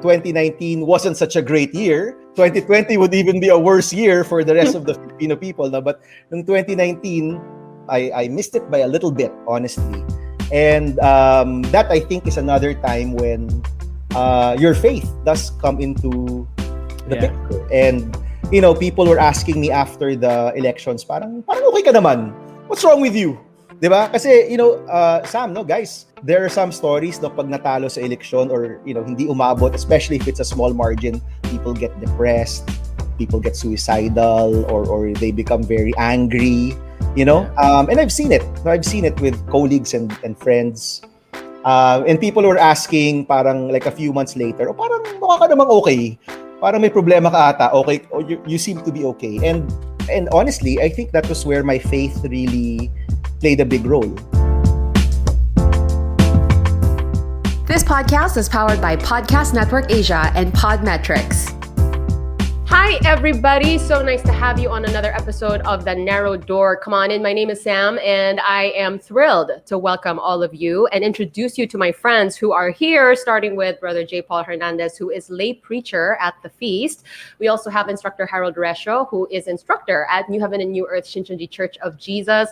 2019 wasn't such a great year. 2020 would even be a worse year for the rest of the Filipino people. No? But in 2019, I missed it by a little bit, honestly. And that, I think, is another time when your faith does come into the picture. And, people were asking me after the elections, parang okay ka naman. What's wrong with you? Diba? Kasi, Sam, guys, there are some stories na pag natalo sa election or, hindi umabot, especially if it's a small margin, people get depressed, people get suicidal, or they become very angry, and I've seen it. I've seen it with colleagues and friends. And people were asking parang like a few months later, parang mukha ka namang okay. Parang may problema ka ata. Okay, or you seem to be okay. And honestly, I think that was where my faith really played a big role. This podcast is powered by Podcast Network Asia and Podmetrics. Hi, everybody. So nice to have you on another episode of The Narrow Door. Come on in. My name is Sam, and I am thrilled to welcome all of you and introduce you to my friends who are here, starting with Brother JPaul Hernandez, who is lay preacher at the feast. We also have Instructor Harold Recio, who is instructor at New Heaven and New Earth Shincheonji Church of Jesus.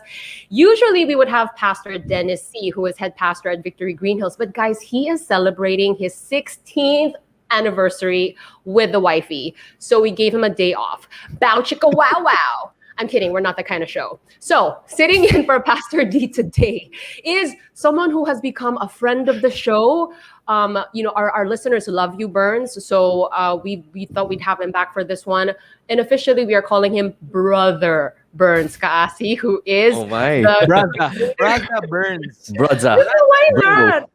Usually, we would have Pastor Dennis C., who is head pastor at Victory Green Hills. But guys, he is celebrating his 16th anniversary with the wifey. So we gave him a day off. Bow chicka wow wow. I'm kidding. We're not that kind of show. So sitting in for Pastor D today is someone who has become a friend of the show. Our listeners love you, Bernz. So we thought we'd have him back for this one. And officially, we are calling him Brother Bernz Caasi, who is Brother Bernz. Brother. Why not?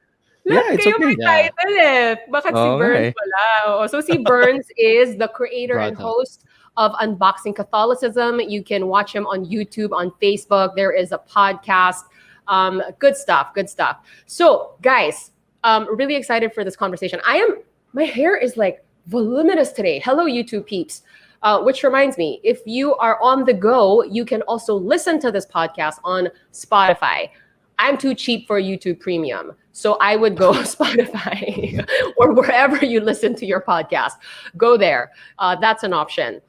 It's okay. Title Bakit si Bernz wala? So si Bernz is the creator and host of Unboxing Catholicism. You can watch him on YouTube, on Facebook. There is a podcast. Good stuff. So guys, really excited for this conversation. My hair is like voluminous today. Hello, YouTube peeps. Which reminds me, if you are on the go, you can also listen to this podcast on Spotify. I'm too cheap for YouTube Premium. So I would go Spotify or wherever you listen to your podcast. Go there. That's an option.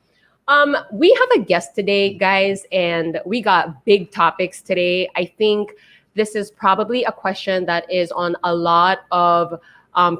We have a guest today, guys, and we got big topics today. I think this is probably a question that is on a lot of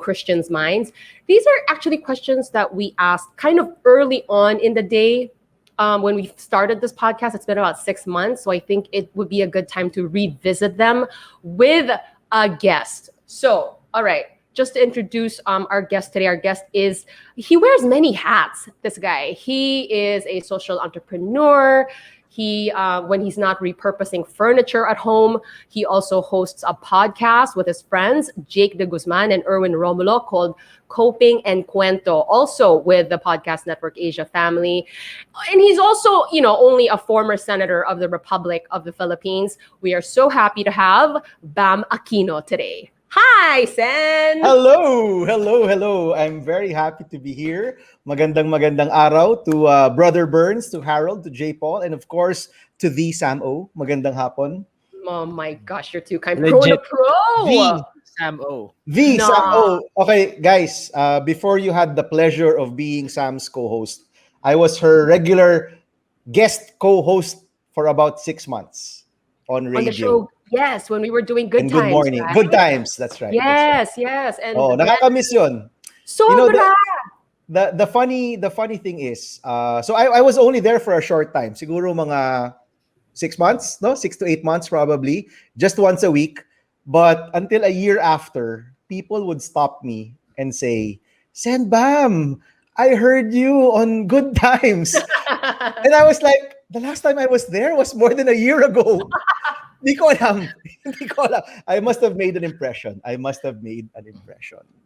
Christians' minds. These are actually questions that we asked kind of early on in the day. When we started this podcast, it's been about 6 months. So I think it would be a good time to revisit them with a guest. So, all right, just to introduce our guest today. Our guest he wears many hats, this guy. He is a social entrepreneur. He, when he's not repurposing furniture at home, he also hosts a podcast with his friends, Jake de Guzman and Erwin Romulo, called Coping Kwento, also with the Podcast Network Asia family. And he's also, only a former senator of the Republic of the Philippines. We are so happy to have Bam Aquino today. Hi, Sen! Hello. I'm very happy to be here. Magandang araw to Brother Bernz, to Harold, to JPaul, and of course, to the Sam O. Magandang hapon. Oh my gosh, you're too kind. Pro to pro! The Sam O. Sam O. Okay, guys, before you had the pleasure of being Sam's co-host, I was her regular guest co-host for about 6 months on radio. On the show. Yes, when we were doing Good Times. Good morning. Right? Good Times, that's right. Yes. And nakakamiss yun. Sobra! The funny thing is, so I was only there for a short time. Siguro mga 6 months, no? 6 to 8 months probably. Just once a week. But until a year after, people would stop me and say, Sen Bam, I heard you on Good Times. And I was like, the last time I was there was more than a year ago. Hindi ko alam. I must have made an impression.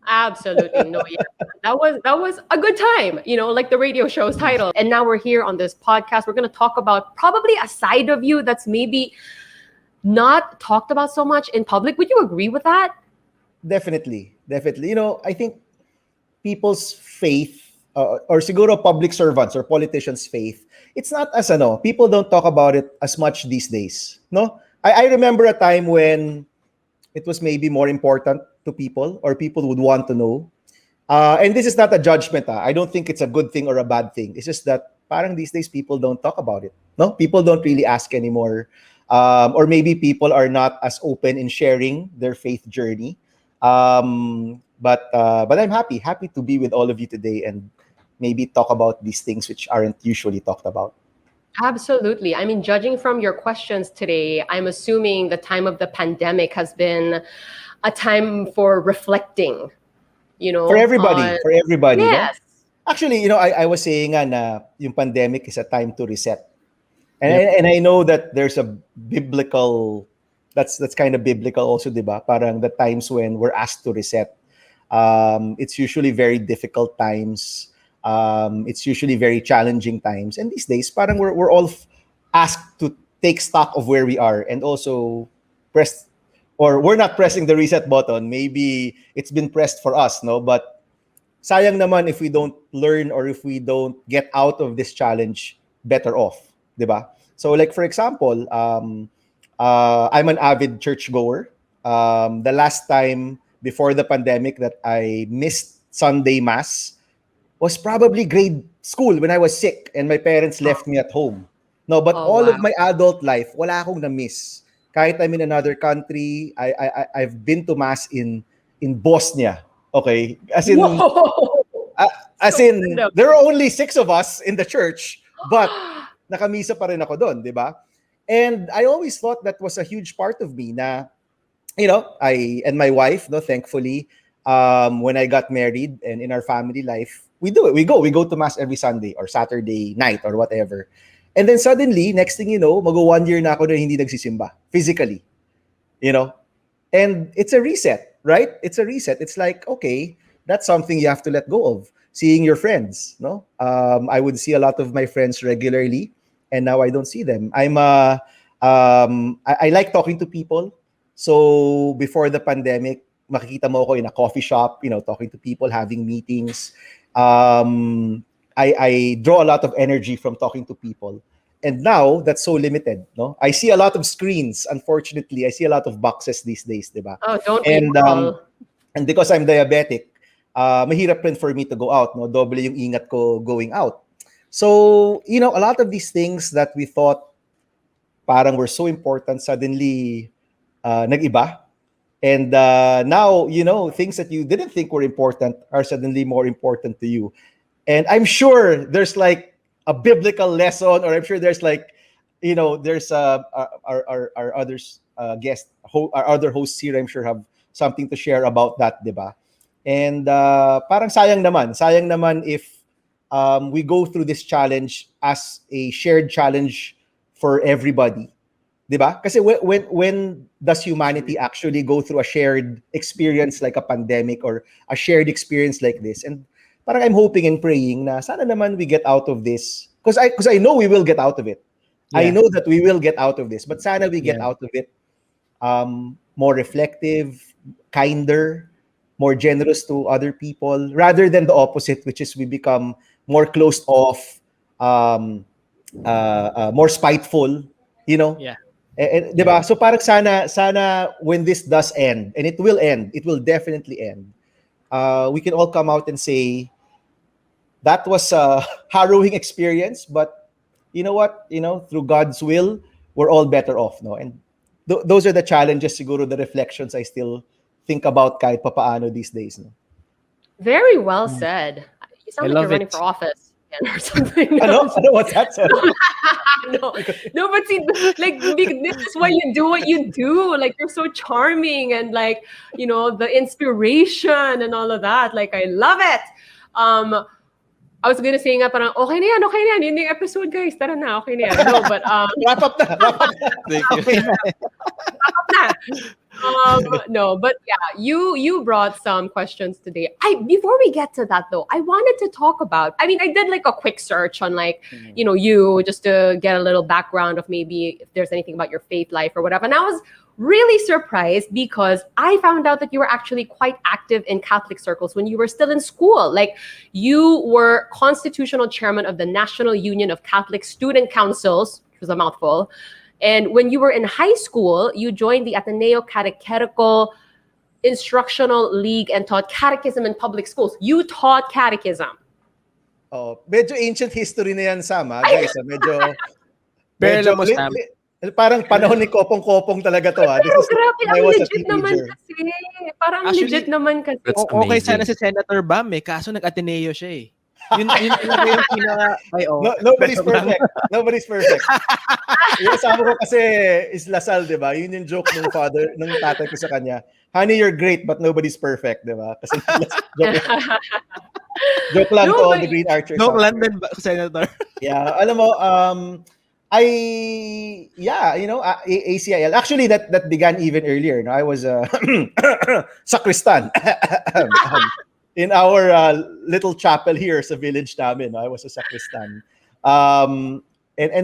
Absolutely. No, yeah. That was a good time, like the radio show's title. And now we're here on this podcast. We're going to talk about probably a side of you that's maybe not talked about so much in public. Would you agree with that? Definitely. I think people's faith, or siguro public servants or politicians' faith, it's not as people don't talk about it as much these days. No? I remember a time when it was maybe more important to people, or people would want to know. And this is not a judgment. I don't think it's a good thing or a bad thing. It's just that parang these days people don't talk about it. No, people don't really ask anymore. Or maybe people are not as open in sharing their faith journey. But I'm happy to be with all of you today and maybe talk about these things which aren't usually talked about. Absolutely. I mean, judging from your questions today, I'm assuming the time of the pandemic has been a time for reflecting, For everybody, no? Yes. Actually, I was saying na yung pandemic is a time to reset. And I know that there's a biblical, that's kind of biblical also, diba? Parang the times when we're asked to reset. It's usually very difficult times. It's usually very challenging times. And these days, parang we're all asked to take stock of where we are and also press, or we're not pressing the reset button. Maybe it's been pressed for us, no? But sayang naman if we don't learn or if we don't get out of this challenge better off, diba? So like, for example, I'm an avid churchgoer. The last time before the pandemic that I missed Sunday Mass was probably grade school when I was sick and my parents left me at home. No, but all of my adult life, wala akong na-miss. Kahit I'm in another country, I've been to Mass in Bosnia. Okay? As in, there are only 6 of us in the church, but nakamisa pa rin ako doon, di ba? And I always thought that was a huge part of me na, I and my wife, no, thankfully, when I got married and in our family life, we do it. We go to Mass every Sunday or Saturday night or whatever. And then suddenly, next thing you know, mag 1 year na ako na hindi nagsisimba physically. And it's a reset, right? It's a reset. It's like, okay, that's something you have to let go of. Seeing your friends, no? I would see a lot of my friends regularly, and now I don't see them. I like talking to people. So before the pandemic, makikita mo ako in a coffee shop, talking to people, having meetings. I draw a lot of energy from talking to people. And now, that's so limited, no? I see a lot of screens, unfortunately. I see a lot of boxes these days, diba? Oh, don't and because I'm diabetic, mahirap rin for me to go out, no? Doble yung ingat ko going out. So, a lot of these things that we thought parang were so important, suddenly nag-iba. And now, things that you didn't think were important are suddenly more important to you. And I'm sure there's like a biblical lesson, or I'm sure there's like, there's our others guests, our other hosts here, I'm sure have something to share about that, diba? And parang sayang naman if we go through this challenge as a shared challenge for everybody, diba? Kasi when does humanity actually go through a shared experience like a pandemic or a shared experience like this? And parang I'm hoping and praying na sana naman we get out of this, because I know we will get out of it. Yeah. I know that we will get out of this, but sana we get out of it more reflective, kinder, more generous to other people, rather than the opposite, which is we become more closed off, more spiteful, Yeah. Diba? So parang sana when this does end, and it will definitely end, we can all come out and say that was a harrowing experience, but you know what? Through God's will, we're all better off, no? And those are the challenges, siguro, the reflections I still think about kahit papaano these days, no? Very well said. You sound like you're running for office or something. No, what's that? No, but see, like, this is why you do what you do. Like, you're so charming, and like, the inspiration and all of that. Like, I love it. I was gonna say nga parang okay na yan, yun yung episode, guys. Tara na, okay na yan. No, but wrap up na. Thank you. No, but yeah, you brought some questions today. Before we get to that though, I wanted to talk about, I did like a quick search on like, you, just to get a little background of maybe if there's anything about your faith life or whatever. And I was really surprised because I found out that you were actually quite active in Catholic circles when you were still in school. Like, you were constitutional chairman of the National Union of Catholic Student Councils, which was a mouthful. And when you were in high school, you joined the Ateneo Catechetical instructional league and taught catechism in public schools. You taught catechism. Oh, medyo ancient history na yan, Sam, guys. Medyo parang panahon ni Kopong-Kopong talaga to. This is grabe, ang legit naman kasi. Parang legit naman kasi. Okay sana si Senator Bam kaso nag-Ateneo siya Yun yung pinaka... Nobody's perfect. Nobody's perfect. Yung asawa ko kasi is Lasal, di ba? Yun yung joke ng tatay ko sa kanya. Honey, you're great, but nobody's perfect, di ba? Kasi joke lang to all the Green Archers. Joke lang din, Senator. Yeah, alam mo, ACIL. Actually, that began even earlier. No? I was a sacristan in our little chapel here sa village namin. No? I was a sacristan. And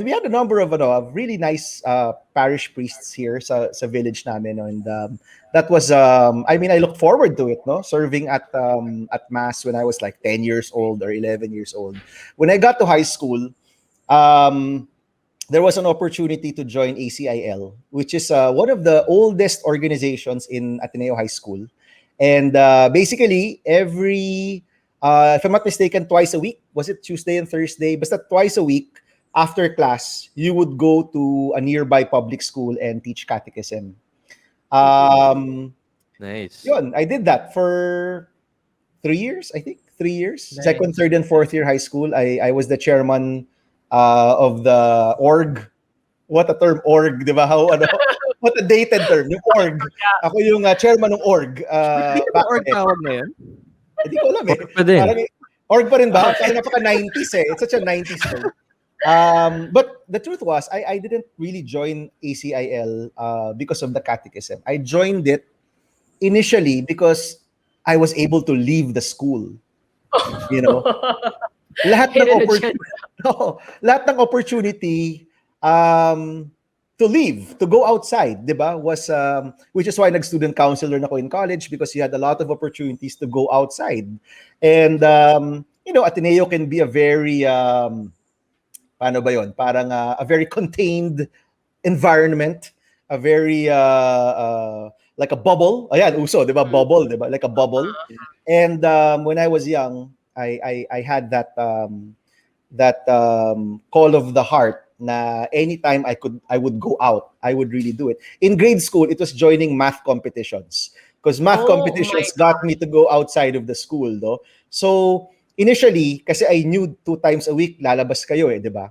we had a number of really nice parish priests here sa village namin. No? And that was, I look forward to it, no? Serving at Mass when I was like 10 years old or 11 years old. When I got to high school, there was an opportunity to join ACIL, which is one of the oldest organizations in Ateneo High School. And basically, every, if I'm not mistaken, twice a week, was it Tuesday and Thursday? Basta twice a week, after class, you would go to a nearby public school and teach catechism. Nice. Yun, I did that for 3 years, I think. 3 years. Nice. Second, third, and fourth year high school. I was the chairman of the org. What a term, org, di ba? What a dated term, yung org. Ako yung chairman ng org. Org tawag na yun? Hindi ko alam Parang, org pa rin ba? Parang napaka-90s It's such a 90s term. But the truth was, I didn't really join ACIL because of the catechism. I joined it initially because I was able to leave the school. You know? lahat ng opportunity to leave, to go outside, diba? Was which is why nag-student counselor na ko in college, because you had a lot of opportunities to go outside. And Ateneo can be a very paano ba yun? Parang a very contained environment, a very like a bubble. Ayan, uso, diba? Bubble, diba? Like a bubble. And when I was young, I had that call of the heart na anytime I would go out, I would really do it. In grade school, it was joining math competitions, because math competitions got me to go outside of the school, though. So initially, kasi I knew 2 times a week lalabas kayo di ba?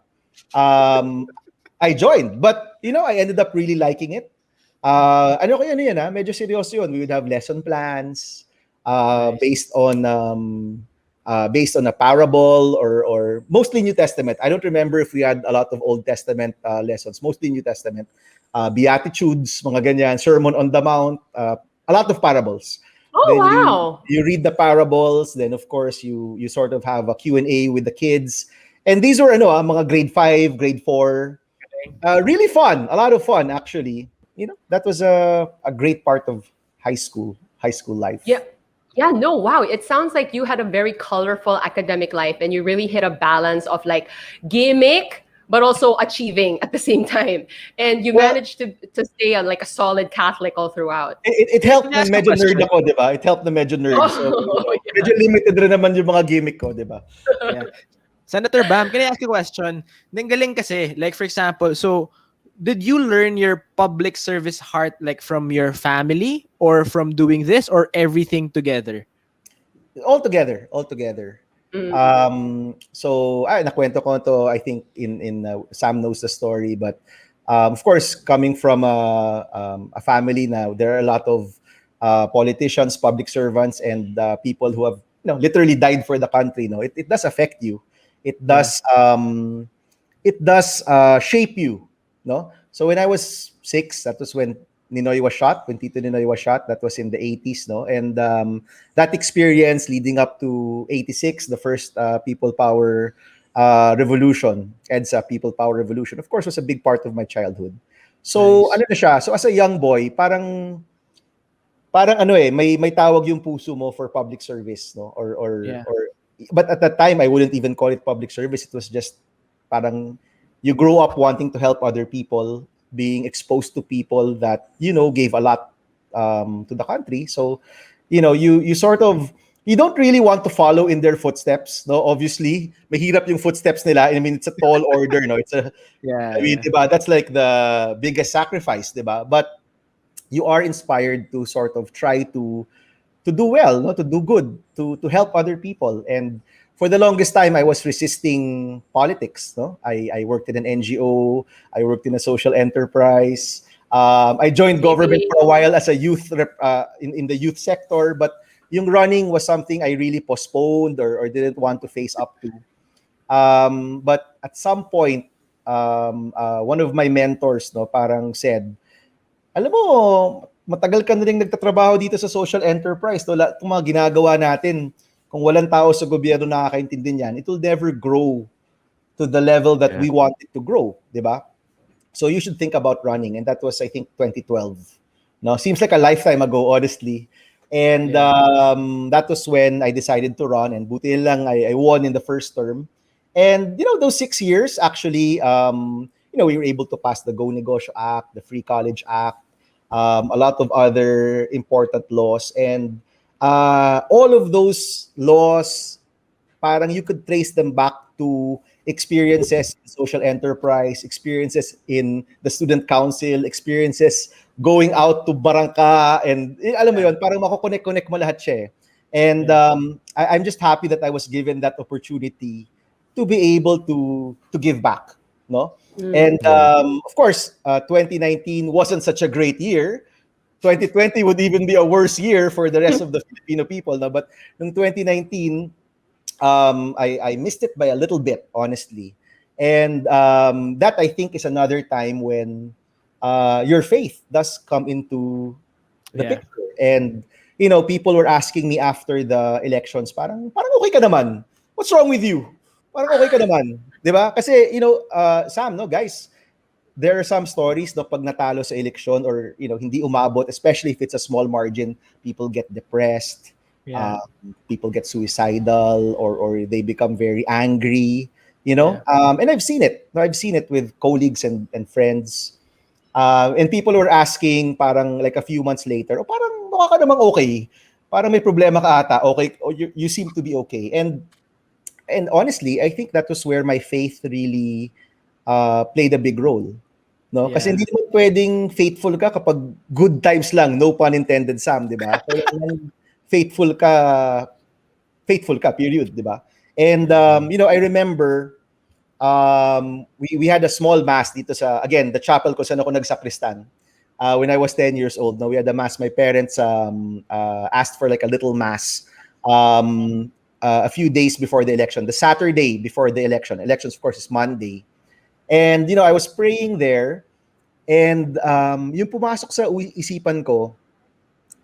I joined, but I ended up really liking it. Medyo seryoso yun. We would have lesson plans based on a parable or mostly New Testament. I don't remember if we had a lot of Old Testament lessons, mostly New Testament. Beatitudes, mga ganyan, Sermon on the Mount, a lot of parables. Oh, then wow. You read the parables, then of course you sort of have a Q&A with the kids. And these were mga grade 5, grade 4. Really fun, a lot of fun actually. That was a great part of high school life. Yeah, no, wow. It sounds like you had a very colorful academic life, and you really hit a balance of like gimmick, but also achieving at the same time. And you managed to stay on like a solid Catholic all throughout. It helped na medyo nerd ako, di ba? It helped na medyo nerd. Medyo limited rin naman yung mga gimmick ko, di ba? Yeah. Senator Bam, can I ask you a question? Galing kasi, like for example, so did you learn your public service heart like from your family or from doing this, or everything together? All together. So nakwento ko to, I think in Sam knows the story, but of course coming from a family now, there are a lot of politicians, public servants, and people who have literally died for the country. It does affect you. It does shape you. No? So when I was 6, that was when Ninoy was shot, when Tito Ninoy was shot. That was in the 80s, no? And that experience leading up to 86, the first People Power Revolution, EDSA People Power Revolution, of course, was a big part of my childhood. So Nice. So as a young boy, parang may tawag yung puso mo for public service, no? But at that time I wouldn't even call it public service. It was just parang you grow up wanting to help other people, being exposed to people that gave a lot to the country. So, you sort of, you don't really want to follow in their footsteps, no? Obviously, mahirap yung footsteps nila. I mean, it's a tall order, no? I mean, diba, that's like the biggest sacrifice, diba? But you are inspired to sort of try to do well, no, to do good, to help other people. And for the longest time, I was resisting politics. No, I worked in an NGO, I worked in a social enterprise. I joined government for a while as a youth in the youth sector, but yung running was something I really postponed or didn't want to face up to. But at some point, one of my mentors, no, parang said, alam mo, matagal ka na rin nagtatrabaho dito sa social enterprise. No? Itong mga ginagawa natin, kung walang tao sa gobyerno nakakaintindi niyan, it will never grow to the level that we want it to grow. Diba? So you should think about running. And that was, I think, 2012. No? Seems like a lifetime ago, honestly. And that was when I decided to run. And buti lang, I won in the first term. And, those 6 years, actually, we were able to pass the Go Negosyo Act, the Free College Act, a lot of other important laws. And all of those laws, parang you could trace them back to experiences in social enterprise, experiences in the student council, experiences going out to barangka, and alam mo yun, parang makukonek-connect mo lahat siya. And I'm just happy that I was given that opportunity to be able to give back, no? And of course, 2019 wasn't such a great year. 2020 would even be a worse year for the rest of the Filipino people. No? But in 2019, I missed it by a little bit, honestly. And that, I think, is another time when your faith does come into the picture. And, people were asking me after the elections, parang okay ka naman. What's wrong with you? Parang okay ka naman. Diba? Kasi, Sam, no, guys, there are some stories, no, pag natalo sa election or, hindi umabot, especially if it's a small margin, people get depressed, people get suicidal, or they become very angry, and I've seen it. No, I've seen it with colleagues and friends. And people were asking parang like a few months later, parang mukha ka namang okay. Parang may problema ka ata. Okay, or you seem to be okay. And honestly, I think that was where my faith really played a big role. No? Kasi hindi naman pwedeng faithful ka kapag good times lang, no pun intended, Sam, di ba? faithful ka, period, di ba? And, I remember we had a small mass dito sa, again, the chapel ko saan ako nagsakristan. When I was 10 years old, no, we had a mass. My parents asked for like a little mass. A few days before the election, the Saturday before the election. Elections, of course, is Monday. And, I was praying there. And yung pumasok sa isipan ko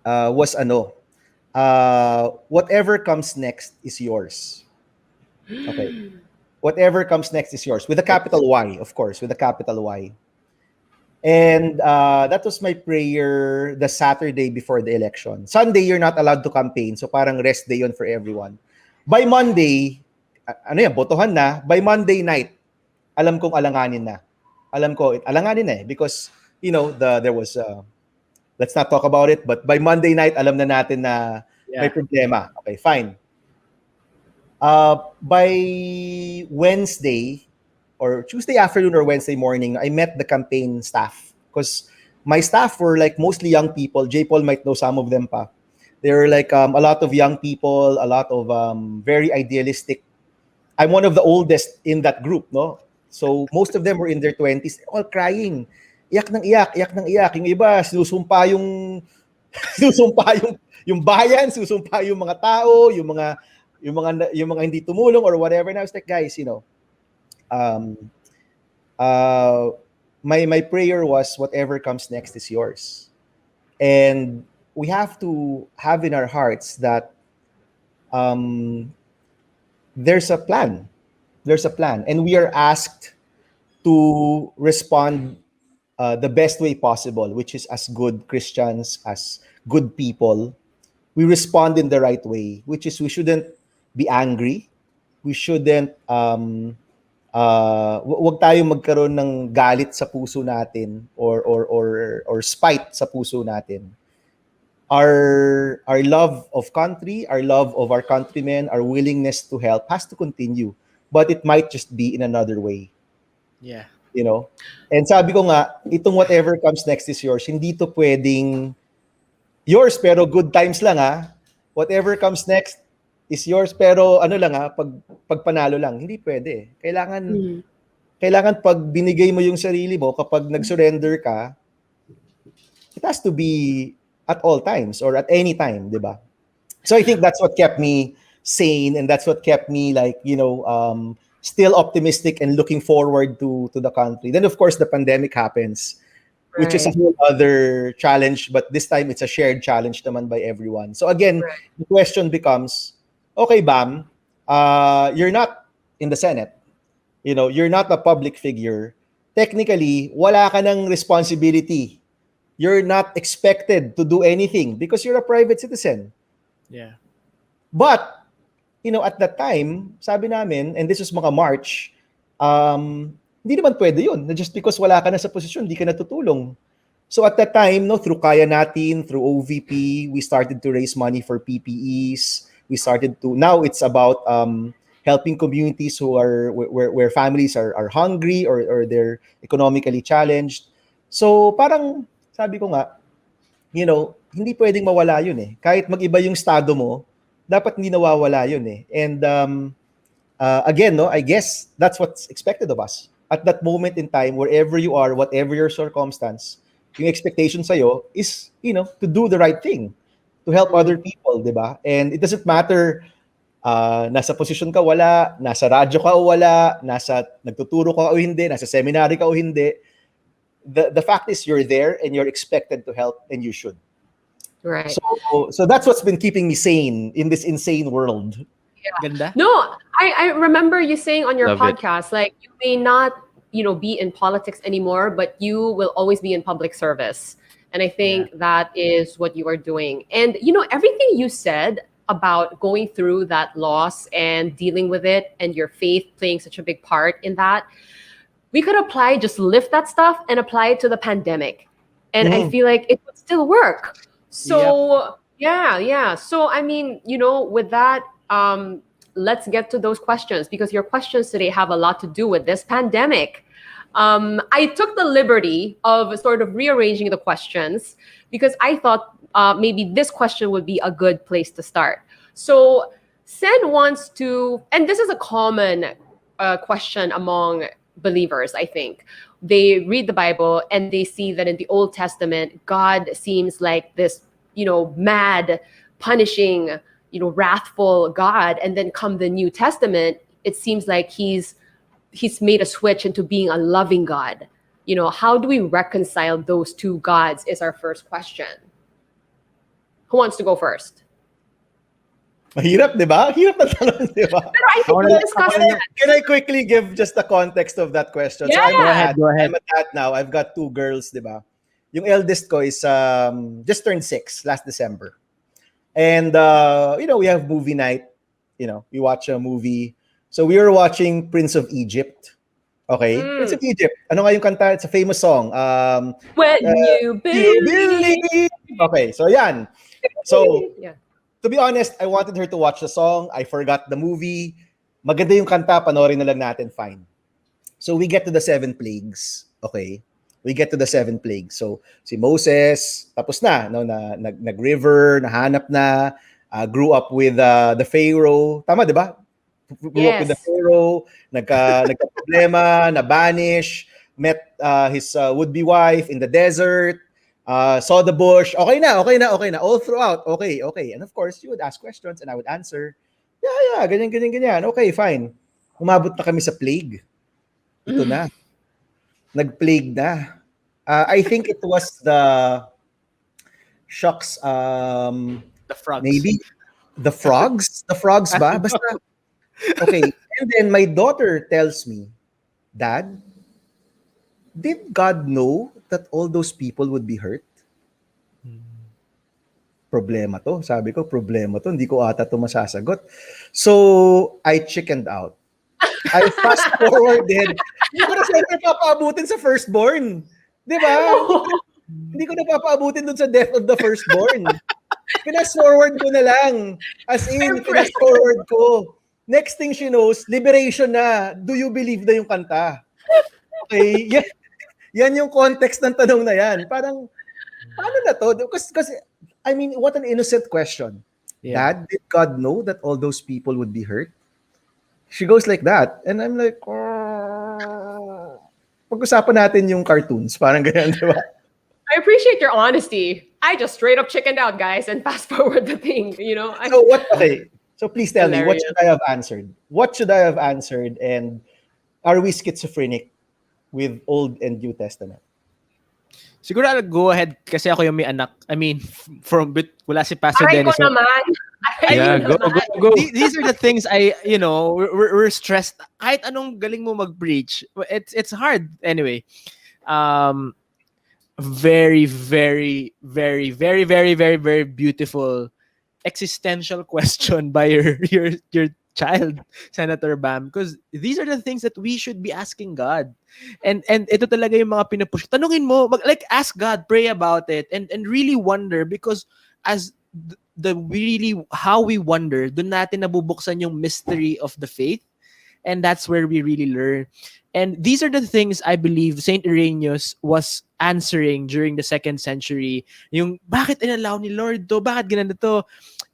was whatever comes next is yours. Okay. Whatever comes next is yours. With a capital Y, of course. With a capital Y. And that was my prayer the Saturday before the election. Sunday, you're not allowed to campaign. So parang rest day yun for everyone. By Monday, botohan na. By Monday night, alam kong alanganin na. Alam ko, alanganin na eh. Because, there was, let's not talk about it, but by Monday night, alam na natin na may problema. Okay, fine. By Wednesday, or Tuesday afternoon or Wednesday morning, I met the campaign staff. Because my staff were like mostly young people. JPaul might know some of them pa. There were like a lot of young people, a lot of very idealistic. I'm one of the oldest in that group, no? So most of them were in their 20s, all crying. Iyak ng iyak, iyak ng iyak. Yung iba, sinusumpa yung bayan, sinusumpa yung mga tao, yung mga hindi tumulong or whatever. And I was like, guys, my prayer was whatever comes next is yours. And we have to have in our hearts that there's a plan. There's a plan. And we are asked to respond the best way possible, which is as good Christians, as good people. We respond in the right way, which is we shouldn't be angry. We shouldn't, wag tayong magkaroon ng galit sa puso natin or spite sa puso natin. our love of country, our love of our countrymen, our willingness to help has to continue. But it might just be in another way. Yeah. You know? And sabi ko nga, itong whatever comes next is yours. Hindi to pwedeng yours pero good times lang ha. Whatever comes next is yours pero ano lang ha, pag panalo lang. Hindi pwede. Kailangan pag binigay mo yung sarili mo, kapag nag-surrender ka, it has to be at all times or at any time, di ba? So I think that's what kept me sane, and that's what kept me still optimistic and looking forward to the country. Then of course the pandemic happens, which is a whole other challenge, but this time it's a shared challenge naman by everyone. So again, the question becomes, okay, Bam, you're not in the Senate. You're not a public figure. Technically, wala ka ng responsibility. You're not expected to do anything because you're a private citizen. Yeah. But, at that time, sabi namin, and this was mga March, hindi naman pwede yun. Just because wala ka na sa posisyon, hindi ka natutulong. So at that time, through Kaya Natin, through OVP, we started to raise money for PPEs. Now it's about helping communities where families are hungry or they're economically challenged. So parang, sabi ko nga, hindi pwedeng mawala yun eh. Kahit mag-iba yung estado mo, dapat hindi nawawala yun eh. And again, I guess that's what's expected of us. At that moment in time, wherever you are, whatever your circumstance, yung expectation sa'yo is, to do the right thing, to help other people, di ba? And it doesn't matter nasa posisyon ka wala, nasa radyo ka o wala, nagtuturo ka o hindi, nasa seminary ka o hindi. The fact is you're there and you're expected to help, and you should. Right. So that's what's been keeping me sane in this insane world. Yeah. Ganda. No, I remember you saying on your Love podcast, like you may not, be in politics anymore, but you will always be in public service. And I think that is what you are doing. And, everything you said about going through that loss and dealing with it and your faith playing such a big part in that, we could just lift that stuff and apply it to the pandemic. And I feel like it would still work. So, yeah. So, I mean, with that, let's get to those questions, because your questions today have a lot to do with this pandemic. I took the liberty of sort of rearranging the questions because I thought maybe this question would be a good place to start. So, Sen wants to, and this is a common question among believers, I think. They read the Bible and they see that in the Old Testament, God seems like this, mad, punishing, wrathful God. And then come the New Testament, it seems like he's made a switch into being a loving God. How do we reconcile those two gods is our first question. Who wants to go first? Mahirap, di ba? Hirap na tanong, di ba? Pero I think we'll discuss that. Can I quickly give just the context of that question? Yeah. So Go ahead. I'm a dad now. I've got 2 girls, di ba? Yung eldest ko is just turned 6 last December. And, we have movie night. We watch a movie. So we were watching Prince of Egypt. Okay? Prince of Egypt. Ano nga yung kanta? It's a famous song. When you believe. Okay, so yan. So, Yeah. to be honest, I wanted her to watch the song. I forgot the movie. Maganda yung kanta, panoorin na lang natin, fine. So we get to the 7 plagues. Okay? We get to the 7 plagues. So si Moses, tapos na, nag-river, nahanap na, grew up with the Pharaoh. Tama, di ba? Grew up with the Pharaoh, nagka-problema, na-banish, met his would-be wife in the desert, saw the bush. Okay na. All throughout, okay. And of course, you would ask questions and I would answer, yeah, ganyan. Okay, fine. Umabot na kami sa plague. Ito na. Nag-plague na. I think it was the shucks. The frogs. Maybe the frogs. The frogs ba? Basta. Okay. And then my daughter tells me, Dad, did God know that all those people would be hurt? Problema to. Sabi ko, problema to. Hindi ko ata to masasagot. So, I chickened out. I fast-forwarded. Hindi ko na siyempre papaabutin sa firstborn. Di ba? Hindi ko na papaabutin dun sa death of the firstborn. Fast forward ko na lang. As in, fast forward ko. Next thing she knows, liberation na. Do you believe na yung kanta? Okay, yan yung context ng tanong na yan. Parang, paano na to? Kasi, I mean, what an innocent question. Yeah. Dad, did God know that all those people would be hurt? She goes like that. And I'm like, pag-usapan natin yung cartoons. Parang ganyan, di ba? I appreciate your honesty. I just straight up chickened out, guys, and fast forward the thing, So what, okay. So please tell me, what Hilarious. should I have answered? What should I have answered? And are we schizophrenic with Old and New Testament? Siguro I'll go ahead kasi ako yung may anak. I mean, wala si Pastor Aray ko Dennis. naman. Yeah, go. These are the things we're stressed. Kahit anong galing mo mag-preach, it's hard. Anyway, very, very, very, very, very, very, very beautiful existential question by your child, Senator Bam, because these are the things that we should be asking God. And ito talaga yung mga pinupush. Tanungin mo, ask God, pray about it, and really wonder, because as how we wonder, doon natin nabubuksan yung mystery of the faith, and that's where we really learn. And these are the things I believe Saint Irenaeus was answering during the 2nd century. Yung bakit inallow ni Lord to? Bakit ganito to?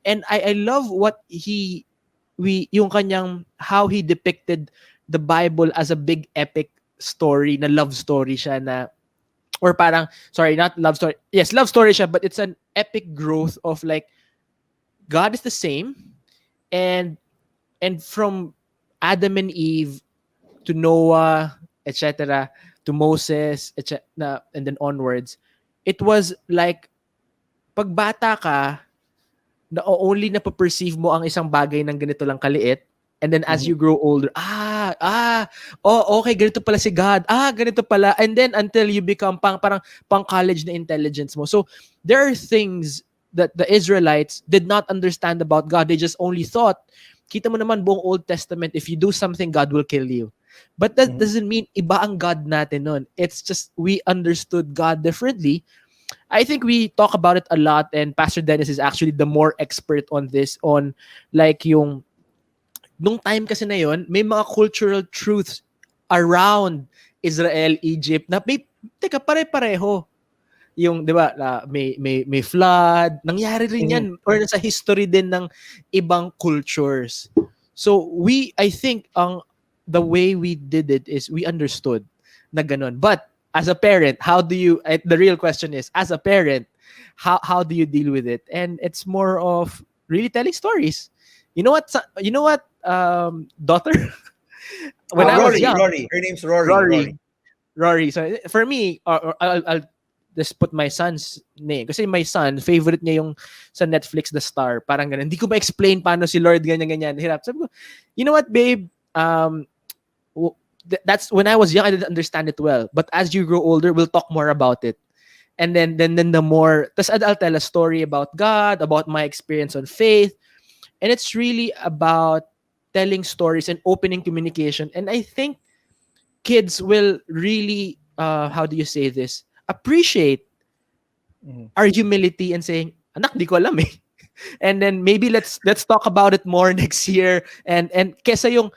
And I love what yung kanyang how he depicted the Bible as a big epic story, na love story siya na, or parang, sorry, not love story. Yes, love story siya, but it's an epic growth of like God is the same, and from Adam and Eve to Noah, etc., to Moses, etc., and then onwards, it was like pagbata ka, na only napaperceive mo ang isang bagay ng ganito lang kaliit, and then as you grow older, okay, ganito pala si God, ganito pala, and then until you become parang pang-college na intelligence mo. So there are things that the Israelites did not understand about God. They just only thought, kita mo naman buong Old Testament, if you do something, God will kill you. But that doesn't mean iba ang God natin nun. It's just we understood God differently. I think we talk about it a lot, and Pastor Dennis is actually the more expert on this, on like yung nung time kasi na yon, may mga cultural truths around Israel, Egypt na teka, pare-pareho. Yung, di ba, may flood, nangyari rin yan, or sa history din ng ibang cultures. So I think the way we did it is we understood na ganun. But as a parent, the real question is, as a parent, how do you deal with it? And it's more of really telling stories. You know what, daughter? When I was young, Rory. Her name's Rory. Rory. So for me, I'll just put my son's name. Kasi my son, favorite niya yung sa Netflix, The Star. Parang ganun. Hindi ko ma-explain paano si Lord ganyan. Hirap. Sabi ko, you know what, babe? That's when I was young, I didn't understand it well. But as you grow older, we'll talk more about it. And then the more, I'll tell a story about God, about my experience on faith. And it's really about telling stories and opening communication. And I think kids will really, how do you say this? Appreciate our humility and saying, anak, di ko alam eh. And then maybe let's talk about it more next year. And kesa yung,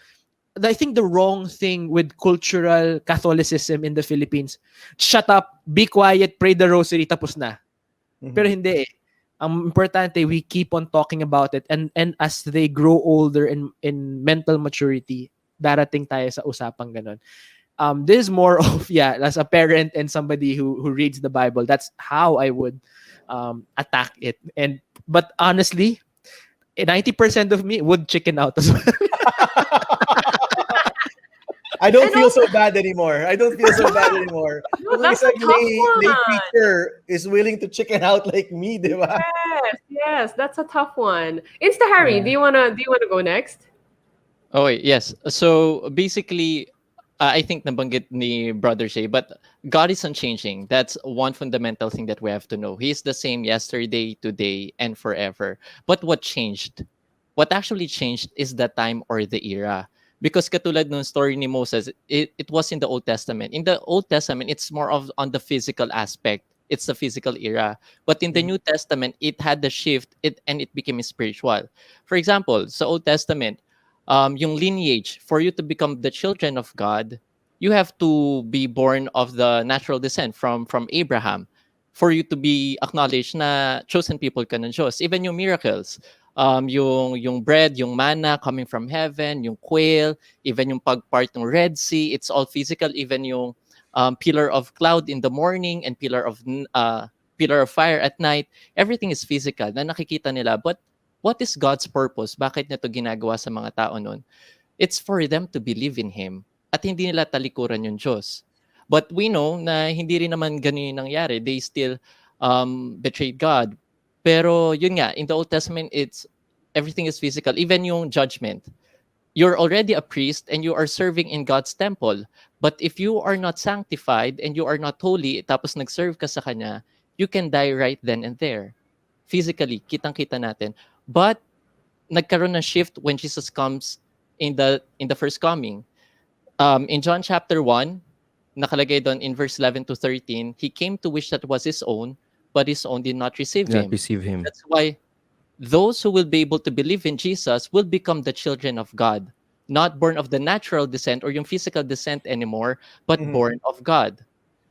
I think the wrong thing with cultural Catholicism in the Philippines, shut up, be quiet, pray the rosary, tapos na. Pero hindi eh. Ang importante, we keep on talking about it, and as they grow older in mental maturity, darating tayo sa usapang ganun. This is more of, as a parent and somebody who reads the Bible, that's how I would attack it. But honestly, 90% of me would chicken out as well. I don't feel so bad anymore. No, that's a tough one. Preacher is willing to chicken out like me, di ba? Yes, that's a tough one. Insta Harry, do you wanna go next? Oh wait, yes. So basically, I think nabanggit ni Brother Shay, but God is unchanging. That's one fundamental thing that we have to know. He is the same yesterday, today, and forever. But what changed? What actually changed is the time or the era. Because katulad ng story ni Moses, it was in the Old Testament. In the Old Testament, it's more of on the physical aspect. It's the physical era. But in the New Testament, it had the shift and it became spiritual. For example, sa Old Testament, yung lineage, for you to become the children of God, you have to be born of the natural descent from Abraham for you to be acknowledged na chosen people ka ng Diyos. Even yung miracles, yung bread, yung manna coming from heaven, yung quail, even yung pagpart ng Red Sea, it's all physical. Even yung pillar of cloud in the morning and pillar of fire at night, everything is physical na nakikita nila. But what is God's purpose? Bakit niya to ginagawa sa mga tao nun? It's for them to believe in Him at hindi nila talikuran yung Diyos. But we know na hindi rin naman ganun yung nangyari. They still betrayed God. Pero yun nga, in the Old Testament, everything is physical. Even yung judgment. You're already a priest and you are serving in God's temple. But if you are not sanctified and you are not holy, tapos nag-serve ka sa Kanya, you can die right then and there. Physically, kitang-kita natin. But nagkaroon ng shift when Jesus comes in the first coming. In John chapter 1, nakalagay doon in verse 11 to 13, He came to which that was His own, but His own did not receive Him. That's why those who will be able to believe in Jesus will become the children of God, not born of the natural descent or yung physical descent anymore, but born of God.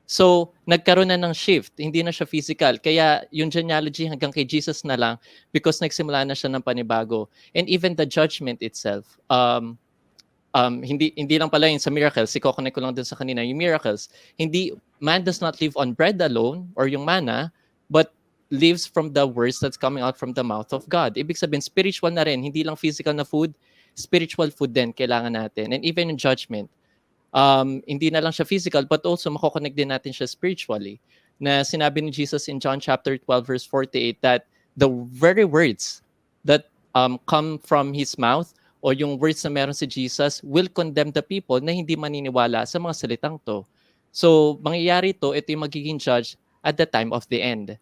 So, nagkaroon na ng shift. Hindi na siya physical. Kaya yung genealogy hanggang kay Jesus na lang because nagsimula na siya ng panibago. And even the judgment itself, hindi lang pala yung sa miracles, i-connect ko lang din sa kanina, yung miracles, man does not live on bread alone or yung manna, but lives from the words that's coming out from the mouth of God. Ibig sabihin, spiritual na rin, hindi lang physical na food, spiritual food din kailangan natin. And even in judgment, hindi na lang siya physical, but also makokonect din natin siya spiritually. Na sinabi ni Jesus in John chapter 12 verse 48 that the very words that come from His mouth o yung words na meron si Jesus will condemn the people na hindi maniniwala sa mga salitang to. So, mangyayari to, ito yung magiging judge at the time of the end.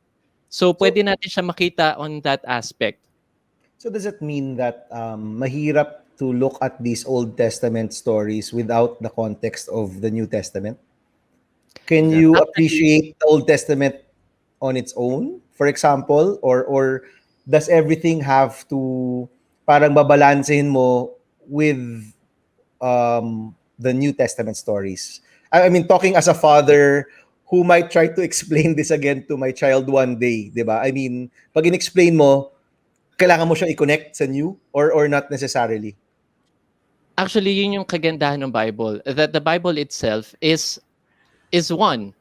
So, pwede natin siya makita on that aspect. So, does it mean that mahirap to look at these Old Testament stories without the context of the New Testament? Can you appreciate the Old Testament on its own, for example? Or does everything have to parang babalansehin mo with the New Testament stories? I mean, talking as a father who might try to explain this again to my child one day, di ba? I mean, pag in-explain mo, kailangan mo siya i-connect sa new or not necessarily? Actually, yun yung kagandahan ng Bible. That the Bible itself is one.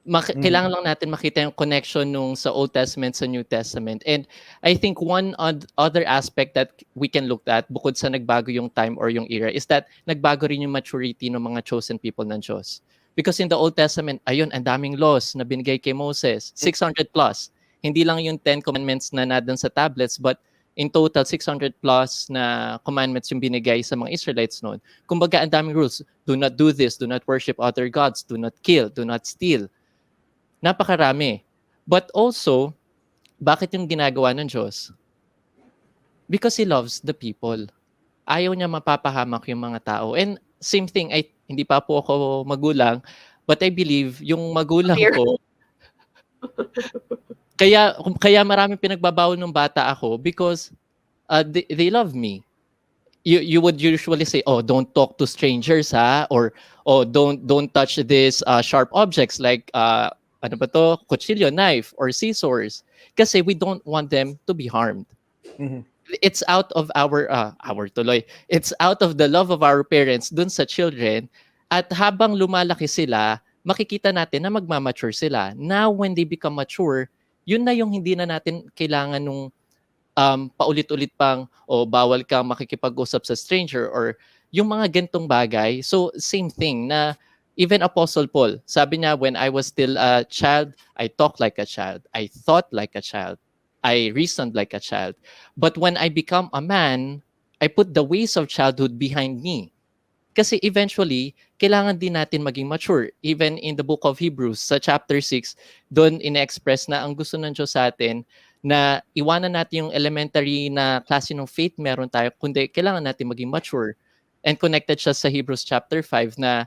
Kailangan lang natin makita yung connection nung sa Old Testament sa New Testament. And I think one other aspect that we can look at bukod sa nagbago yung time or yung era is that nagbago rin yung maturity ng mga chosen people ng Diyos. Because in the Old Testament, ayun, ang daming laws na binigay kay Moses, 600 plus. Hindi lang yung 10 commandments na nadun sa tablets, but in total, 600 plus na commandments yung binigay sa mga Israelites noon. Kumbaga, ang daming rules. Do not do this, do not worship other gods, do not kill, do not steal. Napakarami. But also, bakit yung ginagawa ng Diyos? Because He loves the people. Ayaw niya mapapahamak yung mga tao. And same thing, hindi pa po ako magulang, but I believe yung magulang ko, kaya maraming pinagbabawal ng bata ako because they love me. You would usually say, oh, don't talk to strangers, ha? Or oh, don't touch these sharp objects like ano ba to, kutsilyo, knife, or scissors. Kasi we don't want them to be harmed. Mm-hmm. It's out of it's out of the love of our parents dun sa children. At habang lumalaki sila, makikita natin na magmamature sila. Now, when they become mature, yun na yung hindi na natin kailangan nung paulit-ulit pang bawal kang makikipag-usap sa stranger or yung mga gantong bagay. So, same thing na even Apostle Paul, sabi niya, when I was still a child, I talked like a child. I thought like a child. I reasoned like a child. But when I become a man, I put the ways of childhood behind me. Kasi eventually, kailangan din natin maging mature. Even in the book of Hebrews, sa chapter 6, doon ine-express na ang gusto ng Diyos sa atin na iwanan natin yung elementary na klase ng faith meron tayo, kundi kailangan natin maging mature. And connected siya sa Hebrews chapter 5 na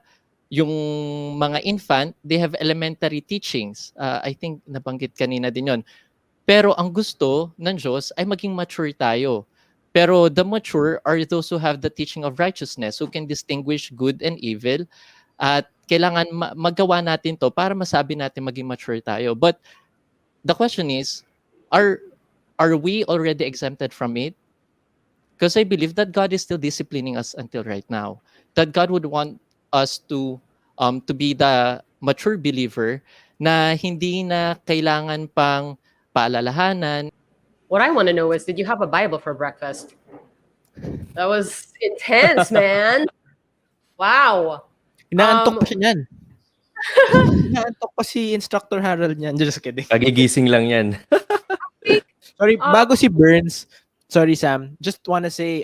yung mga infant, they have elementary teachings. I think nabanggit kanina din yon. Pero ang gusto ng Diyos ay maging mature tayo. Pero the mature are those who have the teaching of righteousness, who can distinguish good and evil. At kailangan magawa natin to para masabi natin maging mature tayo. But the question is, are we already exempted from it? Because I believe that God is still disciplining us until right now. That God would want us to be the mature believer na hindi na kailangan pang paalalahanan. What I want to know is, did you have a Bible for breakfast? That was intense, man. Wow. Inaantok pa siya niyan. Inaantok pa si Instructor Harold niyan. Just kidding. Kagigising lang yan. Sorry, bago si Bernz. Sorry, Sam. Just wanna say,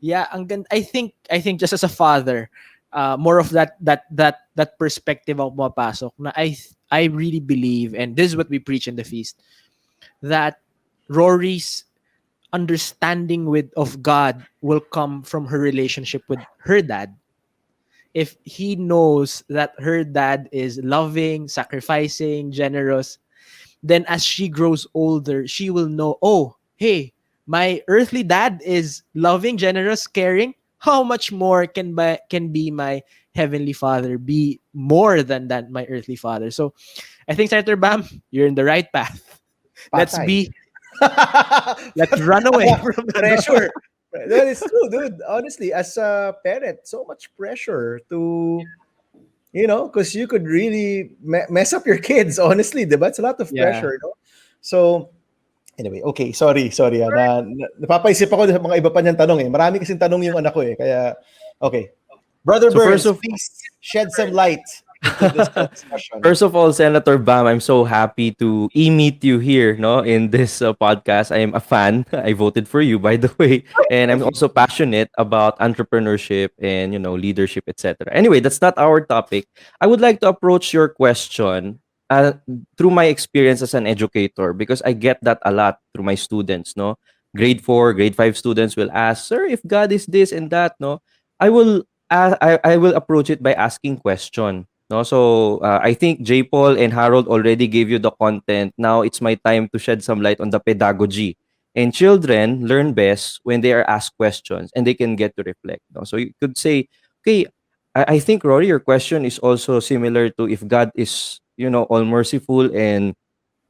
yeah, I think just as a father, more of that perspective ako pumapasok na I really believe, and this is what we preach in the feast, that Rory's understanding of God will come from her relationship with her dad. If he knows that her dad is loving, sacrificing, generous, then as she grows older, she will know, oh, hey, my earthly dad is loving, generous, caring. How much more can be my heavenly father, be more than that my earthly father? So I think, Senator Bam, you're in the right path. Let's run away from the pressure. That is true, dude. Honestly, as a parent, so much pressure to, because you could really mess up your kids, honestly, diba? It's a lot of pressure, no? So, anyway, okay, sorry. Napapaisip ako sa mga iba pa niyang tanong eh. Marami kasing tanong yung anak ko eh. Kaya, okay. Brother Bernz, please shed some light into this discussion. First of all, Senator Bam, I'm so happy to meet you here, no, in this podcast. I am a fan. I voted for you, by the way, and I'm also passionate about entrepreneurship and leadership, etc. Anyway, that's not our topic. I would like to approach your question through my experience as an educator, because I get that a lot through my students. No, grade 4, grade 5 students will ask, "Sir, if God is this and that," no, I will approach it by asking question. No, so I think JPaul and Harold already gave you the content. Now it's my time to shed some light on the pedagogy. And children learn best when they are asked questions and they can get to reflect. No? So you could say, okay, I think, Rory, your question is also similar to, if God is, all merciful and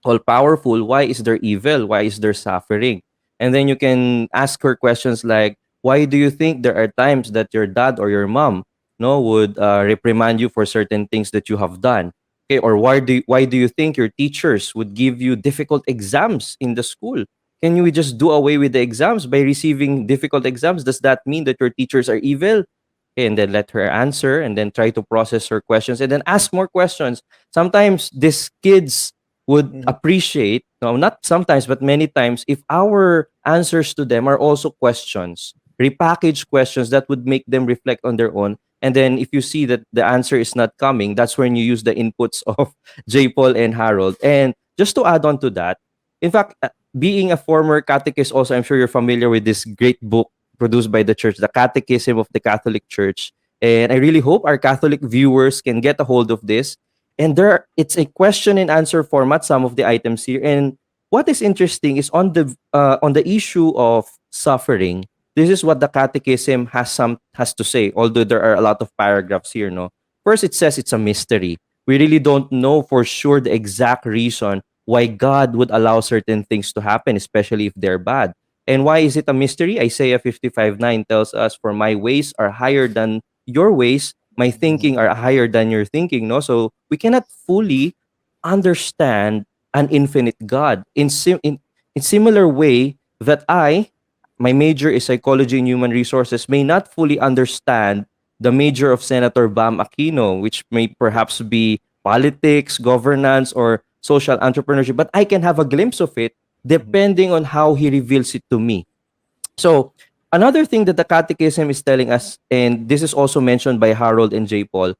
all powerful, why is there evil? Why is there suffering? And then you can ask her questions like, why do you think there are times that your dad or your mom would reprimand you for certain things that you have done? Okay, or why do you think your teachers would give you difficult exams in the school? Can we just do away with the exams by receiving difficult exams? Does that mean that your teachers are evil? Okay, and then let her answer, and then try to process her questions, and then ask more questions. Sometimes these kids would appreciate, no, not sometimes, but many times, if our answers to them are also questions, repackaged questions that would make them reflect on their own. And then if you see that the answer is not coming, that's when you use the inputs of JPaul and Harold. And just to add on to that, in fact, being a former catechist also, I'm sure you're familiar with this great book produced by the church, The Catechism of the Catholic Church. And I really hope our Catholic viewers can get a hold of this. And it's a question and answer format, some of the items here. And what is interesting is on the issue of suffering, this is what the Catechism has to say, although there are a lot of paragraphs here. No, first it says it's a mystery. We really don't know for sure the exact reason why God would allow certain things to happen, especially if they're bad. And why is it a mystery? Isaiah 55:9 tells us, "For my ways are higher than your ways, my thinking are higher than your thinking." No, so we cannot fully understand an infinite God. In similar way that my major is psychology and human resources, may not fully understand the major of Senator Bam Aquino, which may perhaps be politics, governance, or social entrepreneurship, but I can have a glimpse of it depending on how he reveals it to me. So another thing that the Catechism is telling us, and this is also mentioned by Harold and JPaul,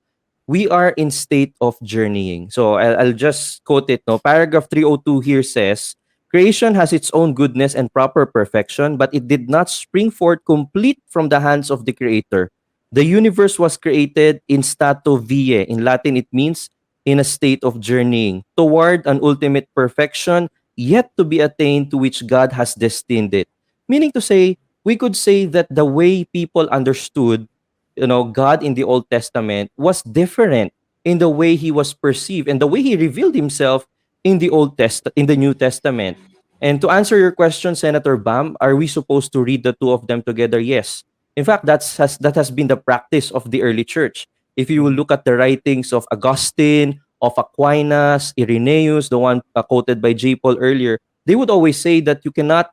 we are in state of journeying. So I'll just quote it. No, paragraph 302 here says, "Creation has its own goodness and proper perfection, but it did not spring forth complete from the hands of the Creator. The universe was created in statu viae. In Latin, it means in a state of journeying toward an ultimate perfection yet to be attained, to which God has destined it. Meaning to say, we could say that the way people understood, God in the Old Testament was different in the way he was perceived and the way he revealed himself in the New Testament. And to answer your question, Senator Bam, are we supposed to read the two of them together? Yes. In fact, that has been the practice of the early church. If you will look at the writings of Augustine, of Aquinas, Irenaeus, the one quoted by JPaul earlier, they would always say that you cannot